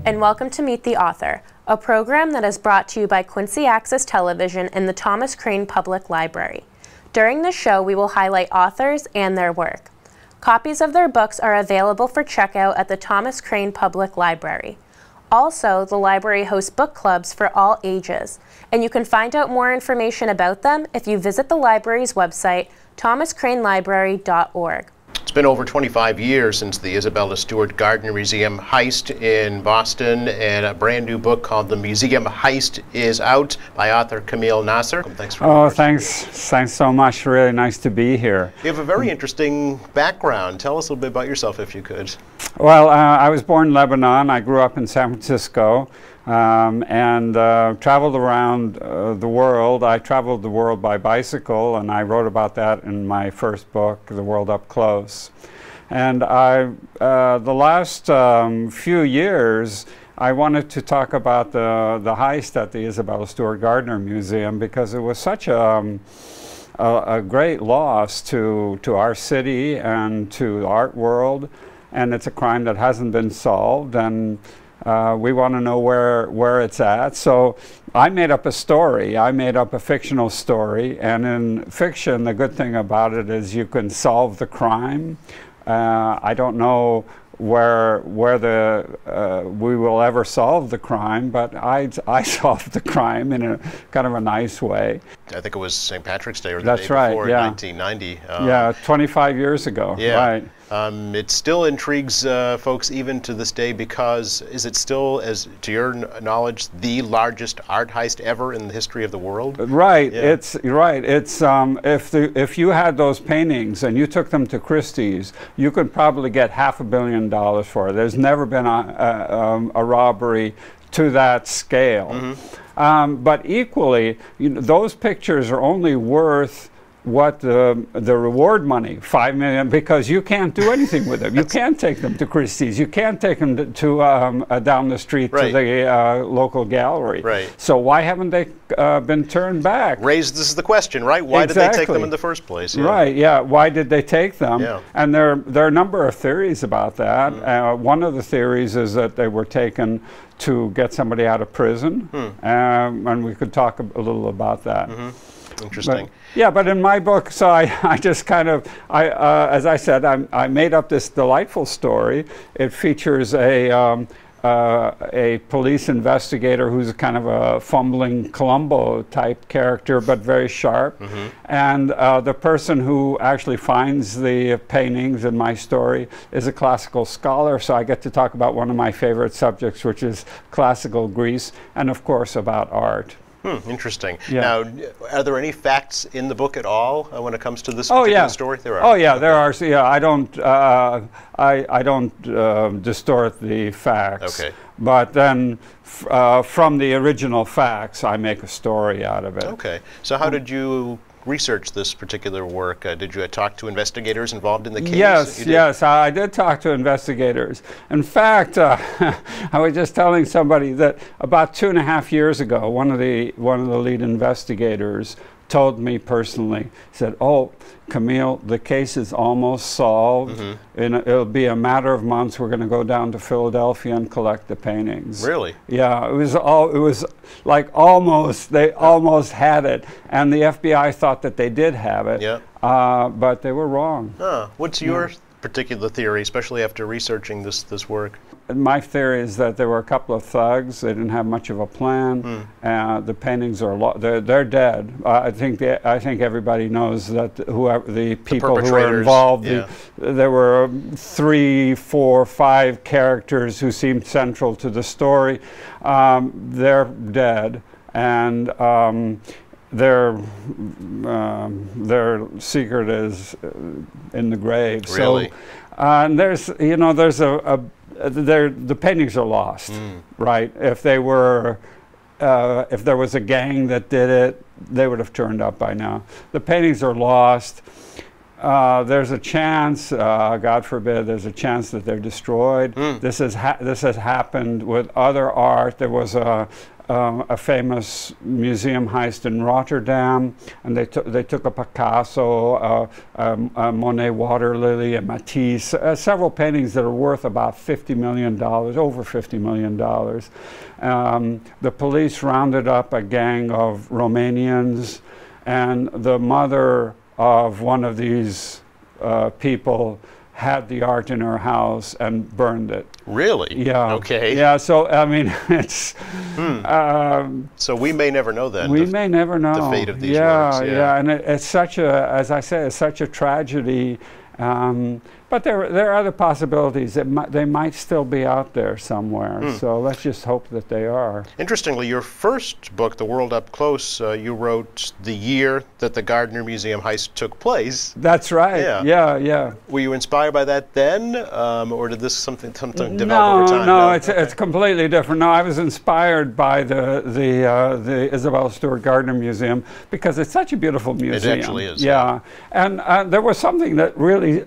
and welcome to Meet the Author, a program that is brought to you by Quincy Access Television and the Thomas Crane Public Library. During the show, we will highlight authors and their work. Copies of their books are available for checkout at the Thomas Crane Public Library. Also, the library hosts book clubs for all ages, and you can find out more information about them if you visit the library's website, thomascranelibrary.org. It's been over 25 years since the Isabella Stewart Gardner Museum heist in Boston, and a brand new book called The Museum Heist is out by author Camille Nasr. Thanks for Thanks so much. Really nice to be here. You have a very interesting background. Tell us a little bit about yourself, if you could. Well, I was born in Lebanon. I grew up in San Francisco and traveled around the world. I traveled the world by bicycle, and I wrote about that in my first book, The World Up Close. And the last few years, I wanted to talk about the heist at the Isabella Stewart Gardner Museum because it was such a great loss to our city and to the art world, and it's a crime that hasn't been solved, and we want to know where it's at. So I made up a story. I made up a fictional story, and in fiction, the good thing about it is you can solve the crime. I don't know where we will ever solve the crime, but I solved the crime in a kind of a nice way. I think it was St. Patrick's Day or the That's day right, before, yeah. 1990. Yeah, 25 years ago, yeah. Right. It still intrigues folks even to this day because is it still, as to your knowledge, the largest art heist ever in the history of the world? Right. Yeah. It's right. It's if you had those paintings and you took them to Christie's, you could probably get $500 million for it. There's never been a robbery to that scale. Mm-hmm. But equally, those pictures are only worth what the reward money, $5 million, because you can't do anything with them. You can't take them to Christie's. You can't take them to down the street to the local gallery. Right. So why haven't they been turned back? This is the question, right? Why did they take them in the first place? Yeah. Right. Yeah. Why did they take them? Yeah. And there are a number of theories about that. Mm. One of the theories is that they were taken to get somebody out of prison, and we could talk a little about that. Mm-hmm. Interesting. But in my book, so I just kind of, as I said, I made up this delightful story. It features a police investigator who's kind of a fumbling Columbo type character, but very sharp. Mm-hmm. And the person who actually finds the paintings in my story is a classical scholar, so I get to talk about one of my favorite subjects, which is classical Greece, and of course about art. Interesting. Yeah. Now, are there any facts in the book at all when it comes to this particular story? There are. Oh yeah, there are. So, yeah, I don't distort the facts. Okay. But then, from the original facts, I make a story out of it. Okay. So how did you research this particular work? Did you talk to investigators involved in the case? Yes, I did talk to investigators. In fact, I was just telling somebody that about 2.5 years ago, one of the lead investigators told me personally, said, "Oh, Camille, the case is almost solved. Mm-hmm. And it'll be a matter of months. We're going to go down to Philadelphia and collect the paintings." Really? Yeah, it was like almost, they almost had it. And the FBI thought that they did have it. Yeah. But they were wrong. What's your particular theory, especially after researching this work? My theory is that there were a couple of thugs. They didn't have much of a plan. The paintings are they're dead. I think everybody knows that whoever the people who were involved. There were 3, 4, 5 characters who seemed central to the story. They're dead, and their secret is in the grave. Really? So, and there's the paintings are lost, right? If there was a gang that did it, they would have turned up by now. The paintings are lost. There's a chance, God forbid, there's a chance that they're destroyed. This has happened with other art. There was a famous museum heist in Rotterdam, and they took a Picasso, a Monet water lily, a Matisse, several paintings that are worth about $50 million, over $50 million. The police rounded up a gang of Romanians, and the mother of one of these people had the art in her house and burned it. Really? Yeah. Okay. Yeah, so, I mean, it's... so we may never know then. We may never know. The fate of these works. Yeah, and it's such a, as I say, it's such a tragedy. But there are other possibilities that they might still be out there somewhere. So let's just hope that they are. Interestingly, your first book, The World Up Close, you wrote the year that the Gardner Museum heist took place. That's right. Yeah. Yeah. Were you inspired by that then, or did this something develop over time? No, it's completely different. No, I was inspired by the Isabella Stewart Gardner Museum because it's such a beautiful museum. It actually is. Yeah, and there was something that really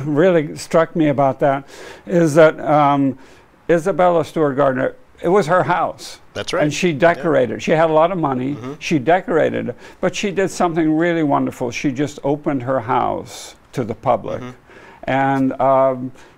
really struck me about that is that Isabella Stewart Gardner, it was her house. That's right. And she decorated. Yeah. She had a lot of money. She decorated, but she did something really wonderful. She just opened her house to the public. And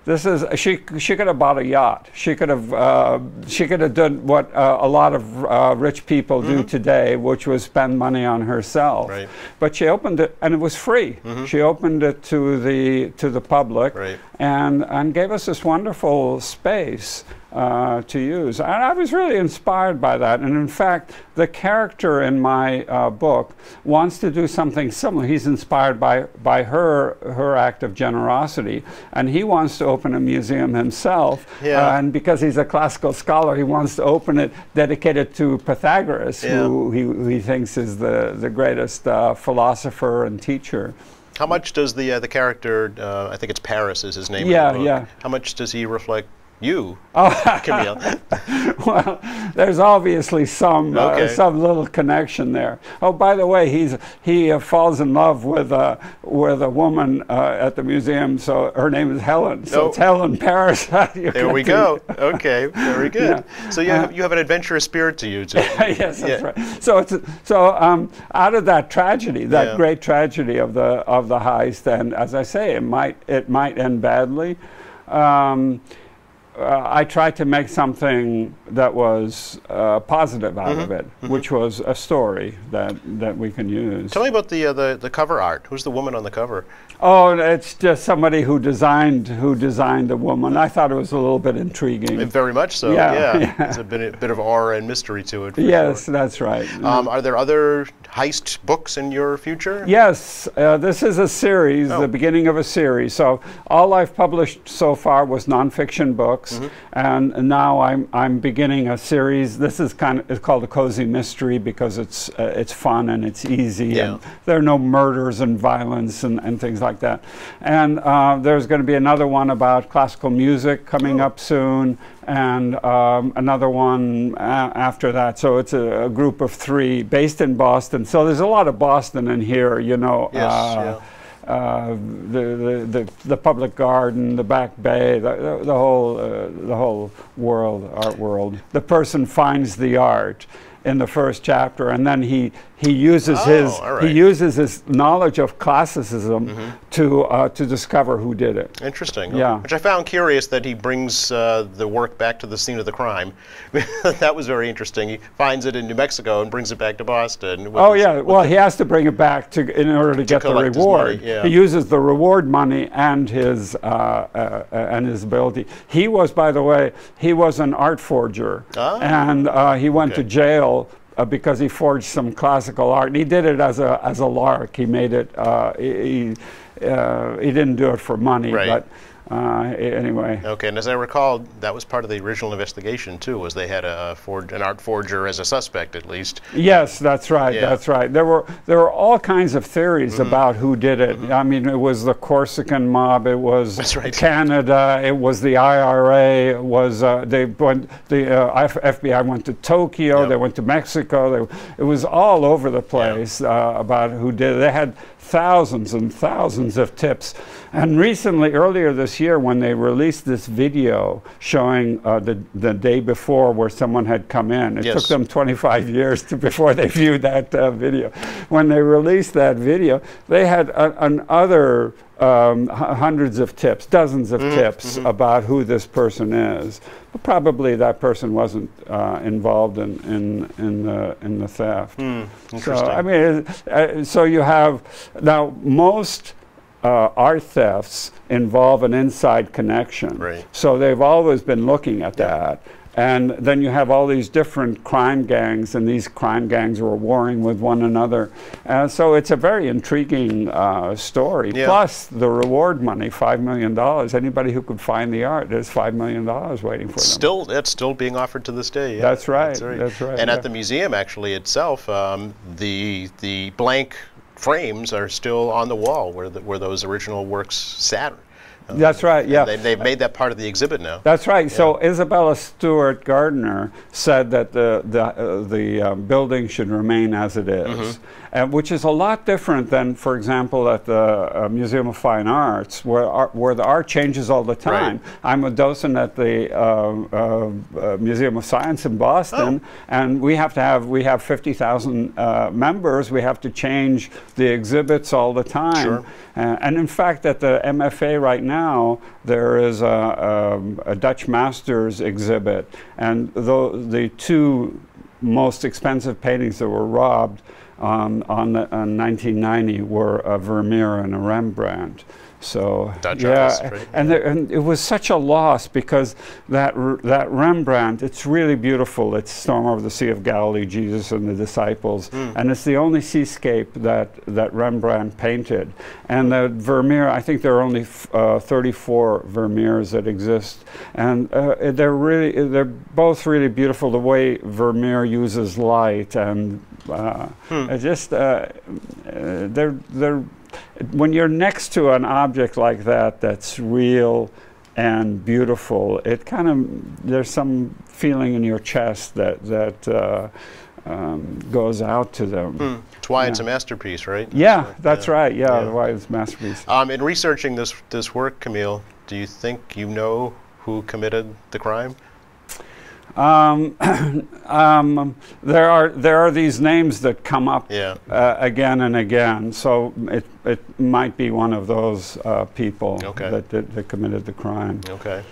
this is she could have bought a yacht. She could have done what a lot of rich people do today, which was spend money on herself. Right. But she opened it, and it was free. She opened it to the public, and gave us this wonderful space to use. And I was really inspired by that. And in fact, the character in my book wants to do something similar. He's inspired by her act of generosity, and he wants to open a museum himself. And because he's a classical scholar, he wants to open it dedicated to Pythagoras, who he thinks is the greatest philosopher and teacher. How much does the character, I think it's Paris is his name. Yeah. How much does he reflect you, Oh. Camille? Well, there's obviously some little connection there. Oh, by the way, he falls in love with a woman at the museum. So her name is Helen. So it's Helen Paris. There we go. Okay, very good. Yeah. So you have an adventurous spirit to you too. Yes, that's right. So out of that tragedy, that great tragedy of the heist, and as I say, it might end badly. I tried to make something that was positive out of it, which was a story that we can use. Tell me about the cover art. Who's the woman on the cover? Oh, it's just somebody who designed the woman. I thought it was a little bit intriguing. Very much so. Yeah. There's a bit of aura and mystery to it. Yes, that's right. Are there other heist books in your future? Yes, this is a series, the beginning of a series. So all I've published so far was nonfiction books, and now I'm beginning a series. This is it's called a cozy mystery because it's fun and it's easy, and there are no murders and violence and things like that. And there's going to be another one about classical music coming up soon, and another one after that. So it's a group of 3 based in Boston. So there's a lot of Boston in here, you know. The public garden, the Back Bay, the whole world, art world. The person finds the art in the first chapter, and then he uses his knowledge of classicism to discover who did it. Interesting. Yeah. Which I found curious that he brings the work back to the scene of the crime. That was very interesting. He finds it in New Mexico and brings it back to Boston. Well, he has to bring it back in order to get the reward. He uses the reward money and his ability. He was, by the way, an art forger, and he went to jail because he forged some classical art. And he did it as a lark. He made it. He didn't do it for money, but anyway. Okay, and as I recall, that was part of the original investigation too. Was they had an art forger as a suspect, at least? Yes, that's right. That's right. There were all kinds of theories about who did it. I mean, it was the Corsican mob. It was Canada. It was the IRA. It was the FBI went to Tokyo. They went to Mexico. It was all over the place about who did it. They had thousands and thousands of tips. And recently, earlier this this year when they released this video showing the day before where someone had come in. It took them 25 years before they viewed that video. When they released that video, they had other hundreds of tips, dozens of tips about who this person is. But probably that person wasn't involved in the theft. Interesting. So I mean, so you have now most art thefts involve an inside connection. Right. So they've always been looking at that. And then you have all these different crime gangs, and these crime gangs were warring with one another. So it's a very intriguing story. Yeah. Plus the reward money, $5 million. Anybody who could find the art, there's $5 million waiting for them. That's still being offered to this day. Yeah. That's right. That's right. And at the museum, actually itself, the blank frames are still on the wall where those original works sat. That's right, yeah. They've made that part of the exhibit now. That's right. Yeah. So Isabella Stewart Gardner said that the building should remain as it is, which is a lot different than, for example, at the Museum of Fine Arts, where the art changes all the time. Right. I'm a docent at the Museum of Science in Boston, and we have 50,000 members. We have to change the exhibits all the time. Sure. And in fact, at the MFA right now, there is a Dutch Masters exhibit, and the two most expensive paintings that were robbed on 1990 were a Vermeer and a Rembrandt. So Dutch yeah, artist, right? and it was such a loss because that Rembrandt, it's really beautiful. It's Storm Over the Sea of Galilee, Jesus and the Disciples, and it's the only seascape that Rembrandt painted. And the Vermeer, I think there are only 34 Vermeers that exist, and they're both really beautiful. The way Vermeer uses light, and they're when you're next to an object like that that's real and beautiful, it kind of, there's some feeling in your chest that goes out to them. It's why it's a masterpiece, right? Yeah, that's right. Yeah, why it's a masterpiece. In researching this work, Camille, do you think you know who committed the crime? There are these names that come up again and again, so it might be one of those people that committed the crime. Okay.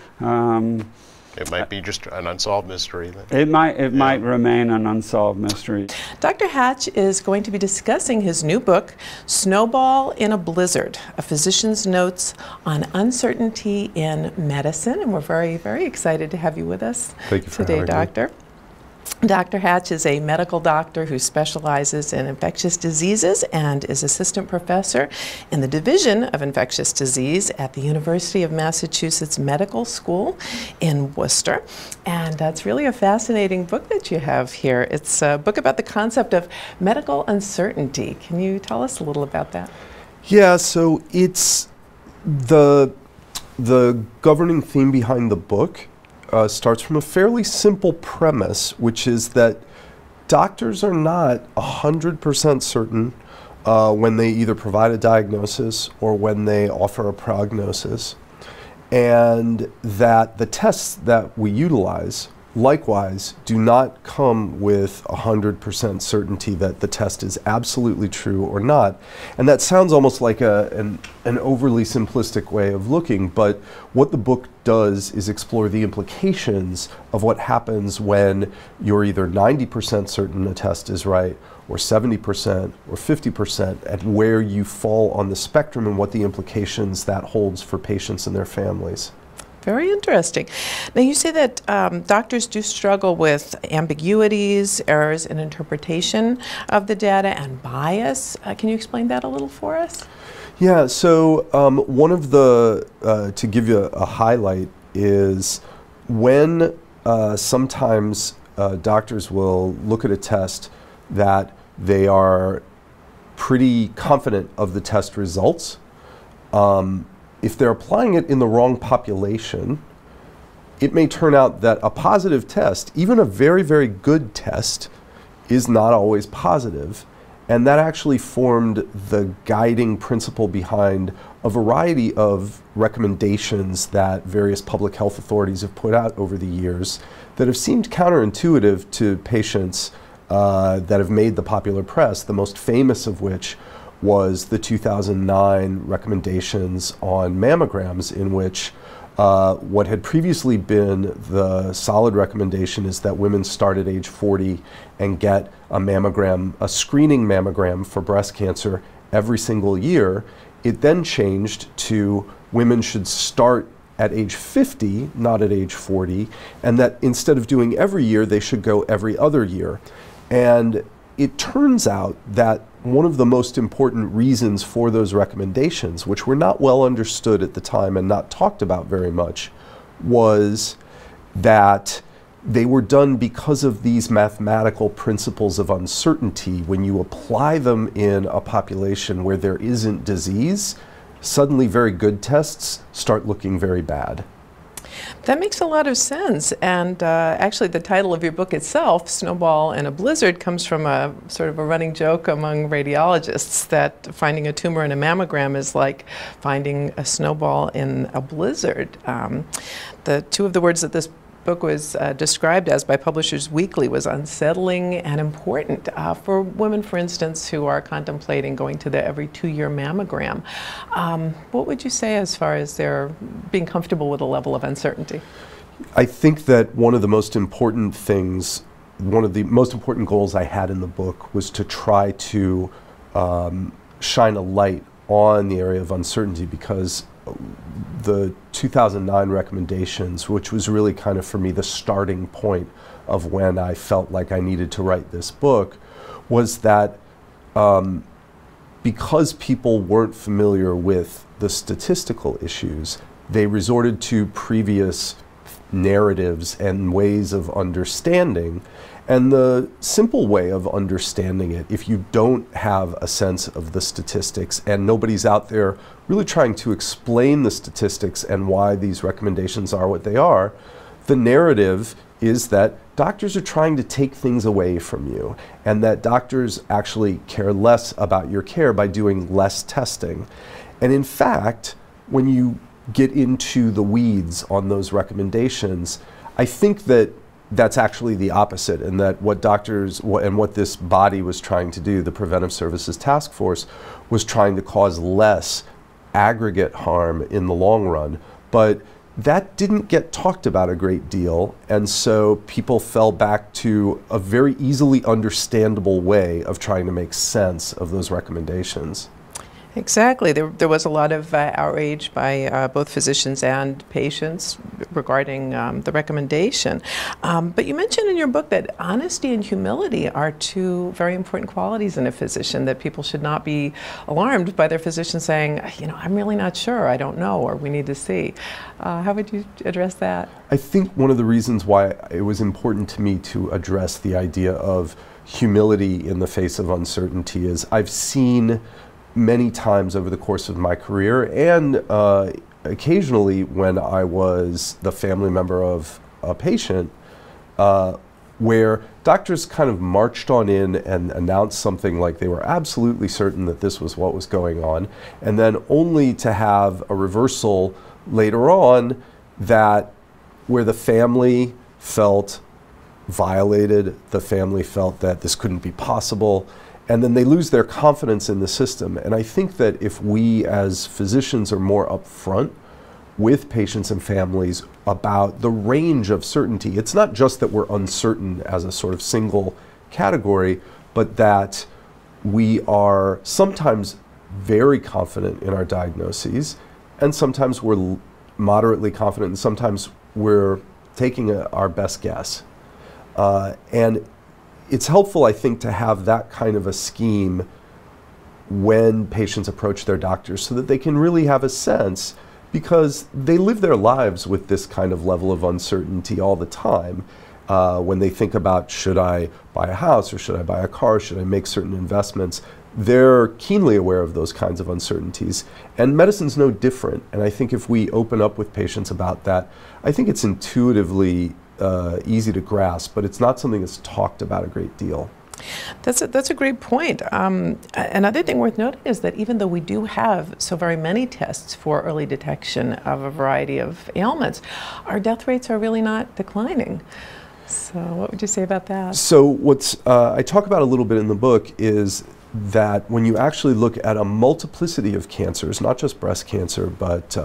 It might be just an unsolved mystery. It might remain an unsolved mystery. Dr. Hatch is going to be discussing his new book, Snowball in a Blizzard, A Physician's Notes on Uncertainty in Medicine. And we're very, very excited to have you with us today, Doctor. Dr. Hatch is a medical doctor who specializes in infectious diseases and is assistant professor in the Division of Infectious Disease at the University of Massachusetts Medical School in Worcester. And that's really a fascinating book that you have here. It's a book about the concept of medical uncertainty. Can you tell us a little about that? Yeah, so it's the governing theme behind the book starts from a fairly simple premise, which is that doctors are not 100% certain when they either provide a diagnosis or when they offer a prognosis, and that the tests that we utilize likewise do not come with 100% certainty that the test is absolutely true or not. And that sounds almost like an overly simplistic way of looking, but what the book does is explore the implications of what happens when you're either 90% certain a test is right, or 70%, or 50%, and where you fall on the spectrum and what the implications that holds for patients and their families. Very interesting. Now, you say that doctors do struggle with ambiguities, errors in interpretation of the data, and bias. Can you explain that a little for us? Yeah, so one of the, to give you a highlight, is when sometimes doctors will look at a test that they are pretty confident of the test results. If they're applying it in the wrong population, it may turn out that a positive test, even a very, very good test, is not always positive. And that actually formed the guiding principle behind a variety of recommendations that various public health authorities have put out over the years that have seemed counterintuitive to patients that have made the popular press, the most famous of which was the 2009 recommendations on mammograms, in which what had previously been the solid recommendation is that women start at age 40 and get a mammogram, a screening mammogram for breast cancer every single year. It then changed to women should start at age 50, not at age 40, and that instead of doing every year, they should go every other year. And it turns out that one of the most important reasons for those recommendations, which were not well understood at the time and not talked about very much, was that they were done because of these mathematical principles of uncertainty. When you apply them in a population where there isn't disease, suddenly very good tests start looking very bad. That makes a lot of sense, and actually the title of your book itself, Snowball in a Blizzard, comes from a sort of a running joke among radiologists that finding a tumor in a mammogram is like finding a snowball in a blizzard. The two of the words that this book was described as by Publishers Weekly was unsettling and important for women, for instance, who are contemplating going to the every 2-year mammogram. What would you say as far as their being comfortable with a level of uncertainty? I think that one of the most important things, one of the most important goals I had in the book was to try to shine a light on the area of uncertainty, because the 2009 recommendations, which was really kind of for me the starting point of when I felt like I needed to write this book, was that because people weren't familiar with the statistical issues, they resorted to previous narratives and ways of understanding. And the simple way of understanding it, if you don't have a sense of the statistics and nobody's out there really trying to explain the statistics and why these recommendations are what they are, the narrative is that doctors are trying to take things away from you, and that doctors actually care less about your care by doing less testing. And in fact, when you get into the weeds on those recommendations, I think that that's actually the opposite, and that what doctors and what this body was trying to do, the Preventive Services Task Force, was trying to cause less aggregate harm in the long run. But that didn't get talked about a great deal, and so people fell back to a very easily understandable way of trying to make sense of those recommendations. Exactly. There was a lot of outrage by both physicians and patients regarding the recommendation. But you mentioned in your book that honesty and humility are two very important qualities in a physician, that people should not be alarmed by their physician saying, you know, I'm really not sure, I don't know, or we need to see. How would you address that? I think one of the reasons why it was important to me to address the idea of humility in the face of uncertainty is I've seen many times over the course of my career, and occasionally when I was the family member of a patient, where doctors kind of marched on in and announced something like they were absolutely certain that this was what was going on, and then only to have a reversal later on that where the family felt violated, the family felt that this couldn't be possible, and then they lose their confidence in the system. And I think that if we as physicians are more upfront with patients and families about the range of certainty, it's not just that we're uncertain as a sort of single category, but that we are sometimes very confident in our diagnoses, and sometimes we're moderately confident, and sometimes we're taking our best guess. And it's helpful, I think, to have that kind of a scheme when patients approach their doctors so that they can really have a sense, because they live their lives with this kind of level of uncertainty all the time. When they think about, should I buy a house, or should I buy a car, should I make certain investments, they're keenly aware of those kinds of uncertainties. And medicine's no different. And I think if we open up with patients about that, I think it's intuitively easy to grasp, but it's not something that's talked about a great deal. That's a great point. Another thing worth noting is that even though we do have so very many tests for early detection of a variety of ailments, our death rates are really not declining. So what would you say about that? So what's I talk about a little bit in the book is that when you actually look at a multiplicity of cancers, not just breast cancer, but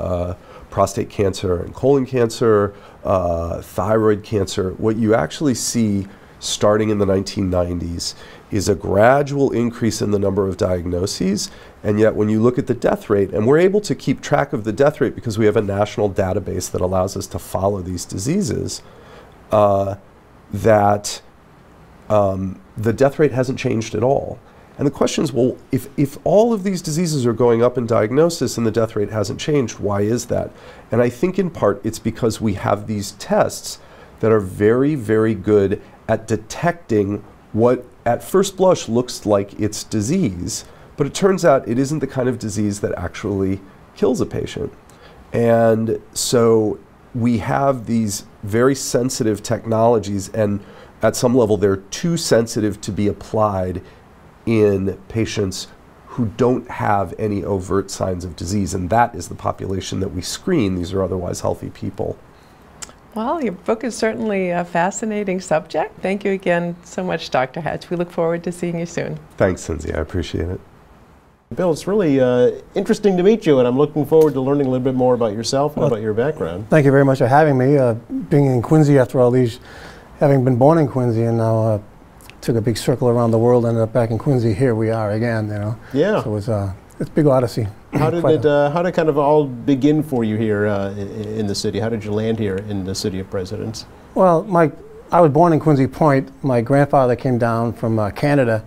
prostate cancer and colon cancer, thyroid cancer, what you actually see starting in the 1990s is a gradual increase in the number of diagnoses. And yet when you look at the death rate, and we're able to keep track of the death rate because we have a national database that allows us to follow these diseases, the death rate hasn't changed at all. And the question is, well, if all of these diseases are going up in diagnosis and the death rate hasn't changed, why is that? And I think in part it's because we have these tests that are very, very good at detecting what at first blush looks like it's disease, but it turns out it isn't the kind of disease that actually kills a patient. And so we have these very sensitive technologies, and at some level they're too sensitive to be applied in patients who don't have any overt signs of disease, and that is the population that we screen. These are otherwise healthy people. Well, your book is certainly a fascinating subject. Thank you again so much, Dr. Hatch. We look forward to seeing you soon. Thanks, Cindy. I appreciate it. Bill, it's really interesting to meet you, and I'm looking forward to learning a little bit more about yourself and about your background. Thank you very much for having me. Being in Quincy after all these, having been born in Quincy and now took a big circle around the world, ended up back in Quincy. Here we are again, you know. Yeah. So it's a big odyssey. How did it kind of all begin for you here in the city? How did you land here in the city of Presidents? Well, I was born in Quincy Point. My grandfather came down from Canada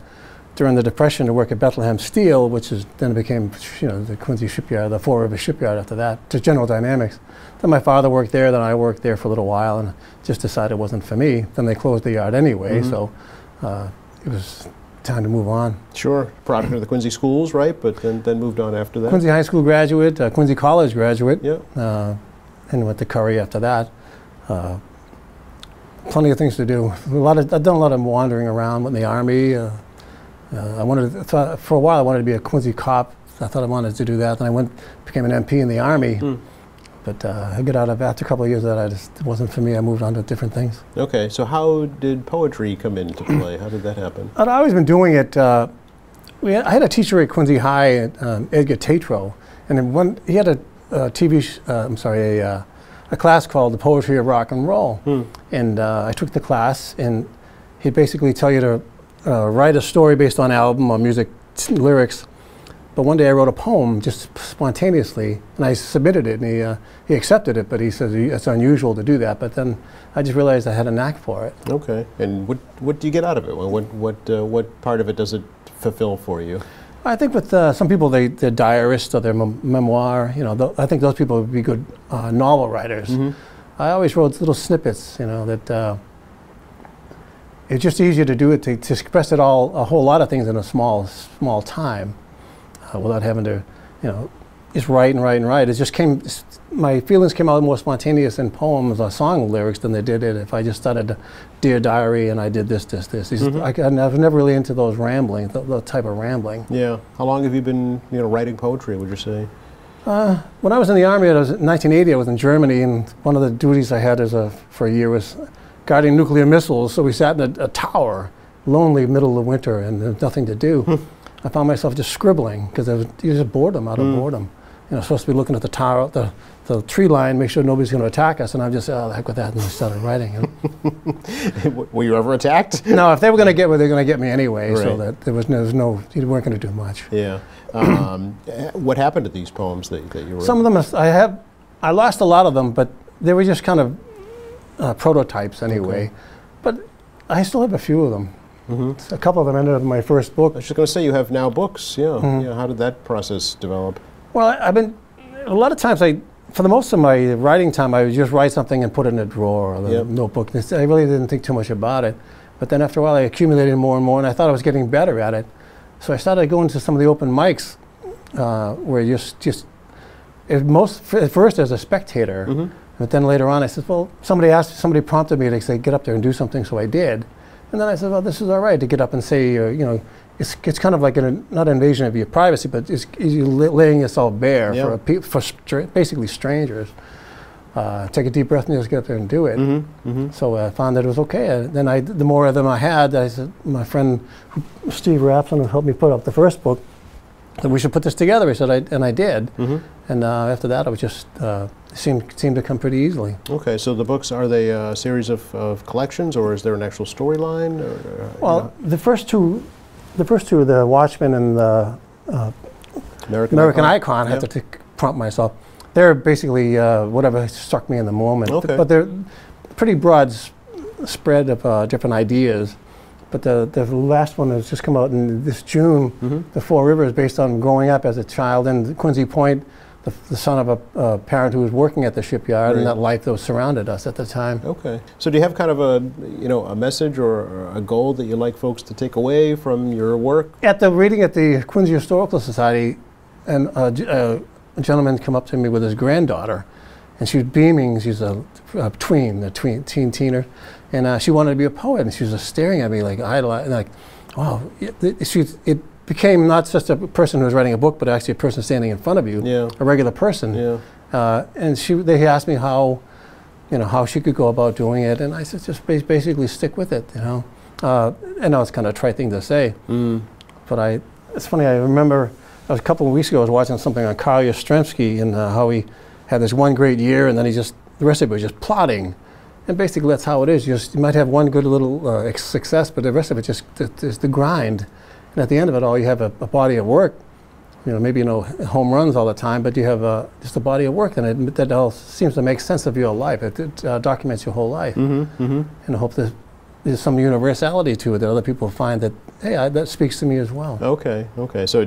during the Depression to work at Bethlehem Steel, which then became, you know, the Quincy shipyard, the Fall River shipyard after that, to General Dynamics. Then my father worked there, then I worked there for a little while and just decided it wasn't for me. Then they closed the yard anyway, so it was time to move on. Sure, product of the Quincy schools, right? But then moved on after that. Quincy High School graduate, Quincy College graduate, yeah. And went to Curry after that. Plenty of things to do. I've done a lot of wandering around in the Army. For a while I wanted to be a Quincy cop. I thought I wanted to do that. Then I became an MP in the Army. But I got out of after a couple of years of that. It wasn't for me. I moved on to different things. Okay, so how did poetry come into play? How did that happen? I'd always been doing it. I had a teacher at Quincy High, Edgar Tatro, and he had a class called The Poetry of Rock and Roll. And I took the class, and he'd basically tell you to write a story based on album or music lyrics. But one day I wrote a poem just spontaneously, and I submitted it, and he accepted it, but he says it's unusual to do that. But then I just realized I had a knack for it. Okay, and what do you get out of it? What part of it does it fulfill for you? I think with some people, they're diarists or their memoir, you know, I think those people would be good novel writers. I always wrote little snippets, you know, that it's just easier to do it, to express it all, a whole lot of things in a small time. Without having to, you know, just write and write and write. It just my feelings came out more spontaneous in poems or song lyrics than they did if I just started Dear Diary and I did this. I was never really into those rambling, the type of rambling. Yeah. How long have you been, you know, writing poetry, would you say? When I was in the Army, in 1980, I was in Germany, and one of the duties I had for a year was guarding nuclear missiles. So we sat in a tower, lonely, middle of winter, and there was nothing to do. I found myself just scribbling because it was just boredom, out of boredom. You know, supposed to be looking at the tower, the tree line, make sure nobody's going to attack us, and I'm just, oh, the heck with that, and I started writing. You know? Were you ever attacked? No, if they were going to get me, they were going to get me anyway, right. So that there was no, you weren't going to do much. Yeah. What happened to these poems that you wrote? Some of them, I lost a lot of them, but they were just kind of prototypes anyway. Okay. But I still have a few of them. A couple of them ended up in my first book. I was just going to say, you have now books, yeah. Yeah. How did that process develop? Well, a lot of times, for the most of my writing time, I would just write something and put it in a drawer or the notebook. I really didn't think too much about it. But then after a while, I accumulated more and more, and I thought I was getting better at it. So I started going to some of the open mics where at first as a spectator, but then later on I said, well, somebody prompted me to say, get up there and do something, so I did. And then I said, well, this is all right to get up and say, you know, it's kind of like not an invasion of your privacy, but it's you laying yourself bare for basically strangers. Take a deep breath and just get up there and do it. So I found that it was okay. Then the more of them I had, I said, my friend Steve Rapson, who helped me put up the first book, said we should put this together. He said, and I did. And after that, it was just seemed to come pretty easily. Okay, so the books, are they a series of collections, or is there an actual storyline? Well, the first two, the Watchmen and the American Icon, I had to prompt myself. They're basically whatever struck me in the moment. Okay. But they're pretty broad spread of different ideas. But the last one has just come out in this June, The Four Rivers, based on growing up as a child in Quincy Point, the son of a parent who was working at the shipyard, and that life that surrounded us at the time. Okay. So do you have kind of a message or a goal that you'd like folks to take away from your work? At the reading at the Quincy Historical Society, and a gentleman come up to me with his granddaughter, and she was beaming. She's a teener, and she wanted to be a poet, and she was just staring at me like idolizing, like, wow. It became not just a person who was writing a book, but actually a person standing in front of you, a regular person. And they asked me how she could go about doing it, and I said, just basically stick with it, you know. I know it's kind of a trite thing to say, but it's funny. I remember a couple of weeks ago I was watching something on Carl Yastrzemski and how he had this one great year, and then the rest of it was just plodding. And basically that's how it is. You might have one good little success, but the rest of it just is the grind. And at the end of it all, you have a body of work. You know, maybe home runs all the time, but you have just a body of work, and that all seems to make sense of your life. It documents your whole life. And I hope that there's some universality to it that other people find that, hey, that speaks to me as well. Okay, okay. So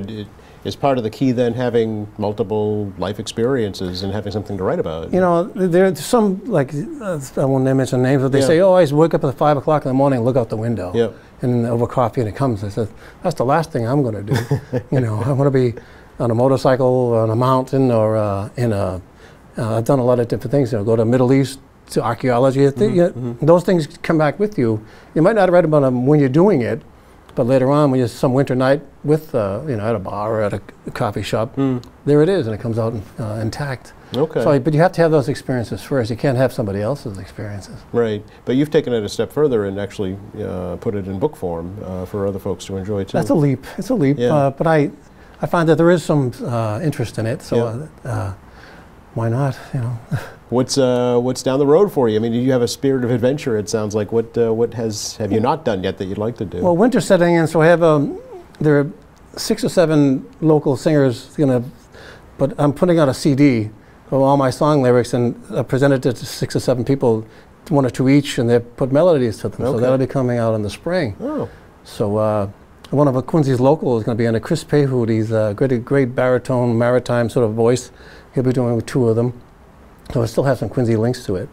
is part of the key then having multiple life experiences and having something to write about? You know, there's some, like, I won't mention names, but they say, oh, I just wake up at 5 o'clock in the morning and look out the window. And over coffee, and it comes. I said, that's the last thing I'm going to do. You know, I want to be on a motorcycle, on a mountain, or I've done a lot of different things. Go to the Middle East, to archaeology. Those things come back with you. You might not have read about them when you're doing it, but later on, when you're some winter night with, at a bar or at a coffee shop, there it is, and it comes out intact. Okay. So, but you have to have those experiences first. You can't have somebody else's experiences. Right. But you've taken it a step further and actually put it in book form for other folks to enjoy too. That's a leap. It's a leap. But I find that there is some interest in it. So why not? You know. What's down the road for you? I mean, you have a spirit of adventure. It sounds like. What have you not done yet that you'd like to do? Well, winter's setting in, so I have there are 6 or 7 local singers. But I'm putting out a CD of all my song lyrics and presented it to 6 or 7 people, 1 or 2 each, and they put melodies to them. Okay. So that'll be coming out in the spring. Oh. So one of Quincy's local is going to be under Chris Payhood. He's a great baritone, maritime sort of voice. He'll be doing 2 of them. So I still have some Quincy links to it.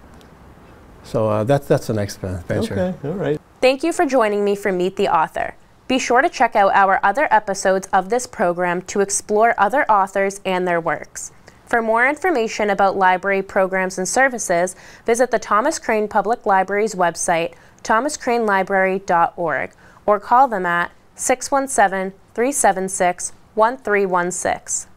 So that's the next venture. Okay, all right. Thank you for joining me for Meet the Author. Be sure to check out our other episodes of this program to explore other authors and their works. For more information about library programs and services, visit the Thomas Crane Public Library's website, thomascranelibrary.org, or call them at 617-376-1316.